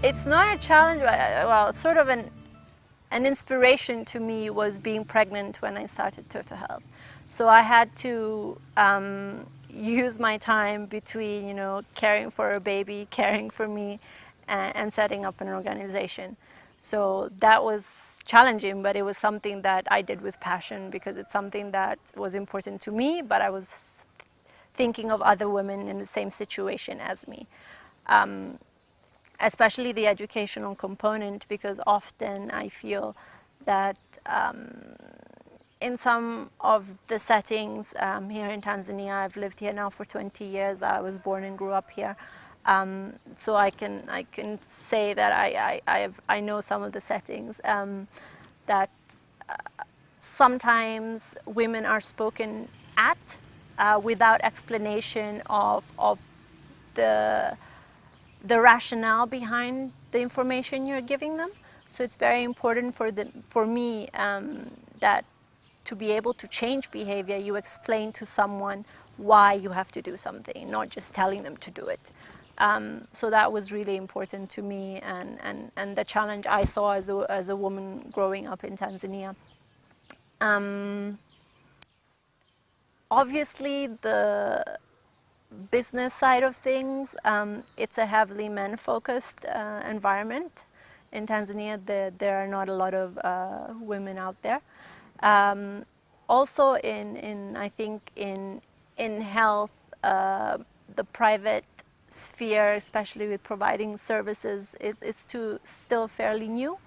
It's not a challenge, well, sort of an inspiration to me was being pregnant when I started Total Health. So I had to use my time between, caring for a baby, caring for me, and setting up an organization. So that was challenging, but it was something that I did with passion because it's something that was important to me, but I was thinking of other women in the same situation as me. Especially the educational component, because often I feel that in some of the settings here in Tanzania, I've lived here now for 20 years. I was born and grew up here. So I can say that I know some of the settings that sometimes women are spoken at without explanation of the rationale behind the information you're giving them. So it's very important for me that to be able to change behavior, you explain to someone why you have to do something, not just telling them to do it. So that was really important to me, and the challenge I saw as a woman growing up in Tanzania. Obviously, the business side of things, it's a heavily men-focused environment. In Tanzania, there are not a lot of women out there. Also, I think in health, the private sphere, especially with providing services, it's still fairly new.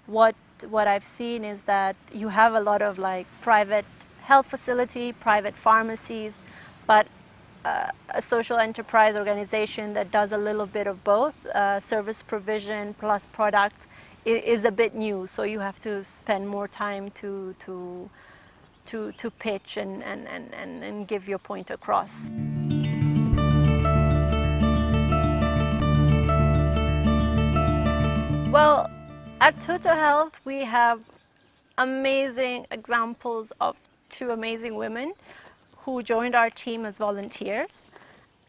What I've seen is that you have a lot of like private health facility, private pharmacies, but a social enterprise organization that does a little bit of both, service provision plus product, is a bit new. So you have to spend more time to pitch and give your point across. Well, at Total Health, we have amazing examples of two amazing women who joined our team as volunteers,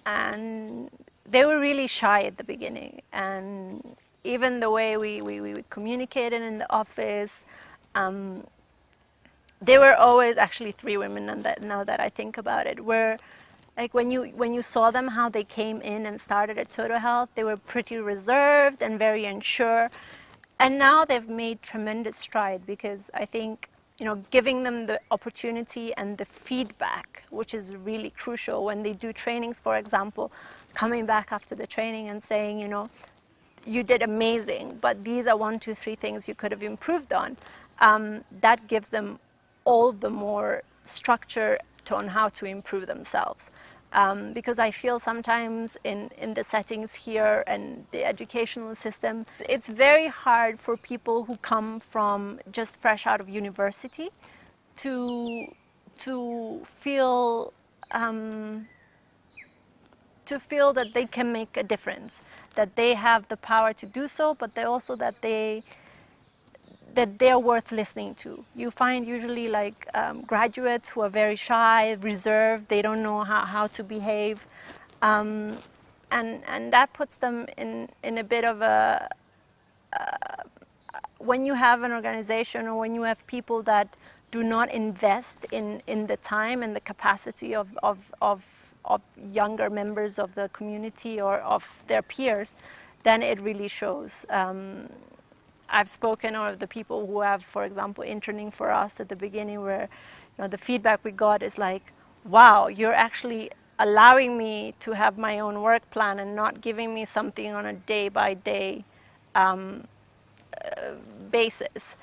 and they were really shy at the beginning, and even the way we communicated in the office, they were always actually three women, and now that I think about it, were like when you saw them, how they came in and started at Total Health, they were pretty reserved and very unsure, and now they've made tremendous stride, because I think giving them the opportunity and the feedback, which is really crucial when they do trainings, for example, coming back after the training and saying, you did amazing, but these are 1, 2, 3 things you could have improved on. That gives them all the more structure on how to improve themselves. Because I feel sometimes in the settings here and the educational system, it's very hard for people who come from just fresh out of university to feel that they can make a difference, that they have the power to do so, but they also that they're worth listening to. You find usually like graduates who are very shy, reserved, they don't know how to behave, and that puts them in a bit of a, when you have an organization or when you have people that do not invest in the time and the capacity of younger members of the community or of their peers, then it really shows. I've spoken of the people who have, for example, interning for us at the beginning, where the feedback we got is like, wow, you're actually allowing me to have my own work plan and not giving me something on a day-by-day basis.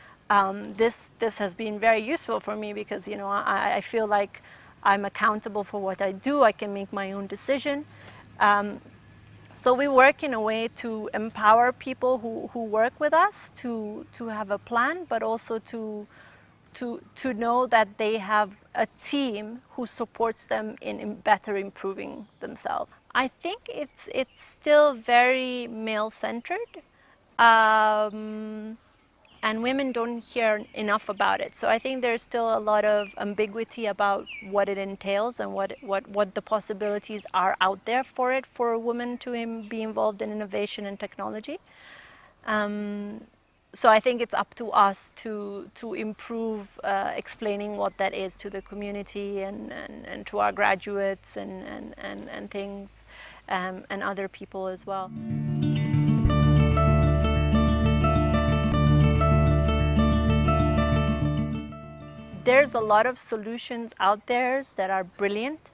This has been very useful for me because I feel like I'm accountable for what I do. I can make my own decision. So we work in a way to empower people who work with us to have a plan, but also to know that they have a team who supports them in better improving themselves. I think it's still very male-centered, and women don't hear enough about it. So I think there's still a lot of ambiguity about what it entails and what the possibilities are out there for a woman to be involved in innovation and technology. So I think it's up to us to improve explaining what that is to the community and to our graduates and things and other people as well. There's a lot of solutions out there that are brilliant.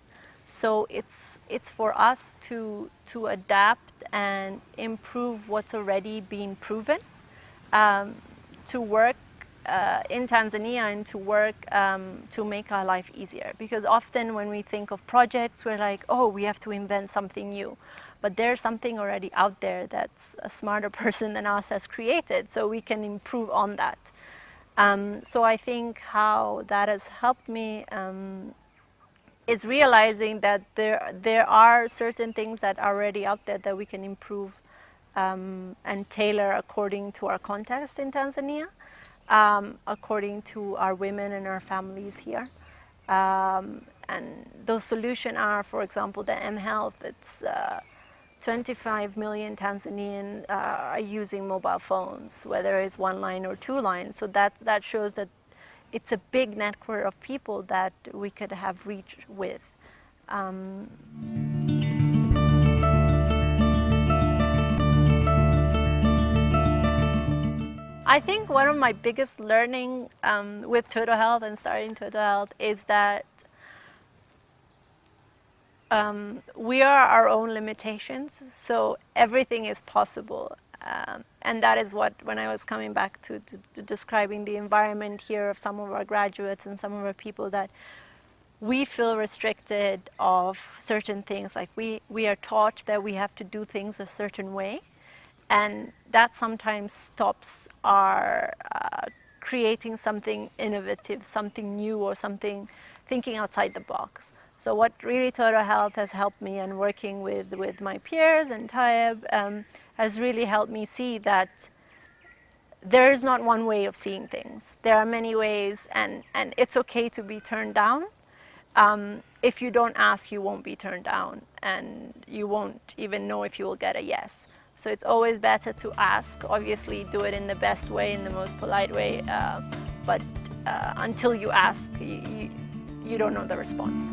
So it's for us to adapt and improve what's already been proven, to work in Tanzania and to work to make our life easier. Because often when we think of projects, we're like, oh, we have to invent something new. But there's something already out there that's a smarter person than us has created, so we can improve on that. So I think how that has helped me is realizing that there are certain things that are already out there that we can improve and tailor according to our context in Tanzania, according to our women and our families here. And those solutions are, for example, the mHealth. It's 25 million Tanzanians are using mobile phones, whether it's one line or two lines. So that shows that it's a big network of people that we could have reach with. I think one of my biggest learning with Total Health and starting Total Health is that we are our own limitations, so everything is possible. And that is what, when I was coming back to describing the environment here of some of our graduates and some of our people, that we feel restricted of certain things. Like we are taught that we have to do things a certain way, and that sometimes stops our creating something innovative, something new, or something thinking outside the box. So what really Total Health has helped me, and working with my peers and Taib, has really helped me see that there is not one way of seeing things. There are many ways, and it's okay to be turned down. If you don't ask, you won't be turned down, and you won't even know if you will get a yes. So it's always better to ask. Obviously, do it in the best way, in the most polite way, but until you ask, you don't know the response.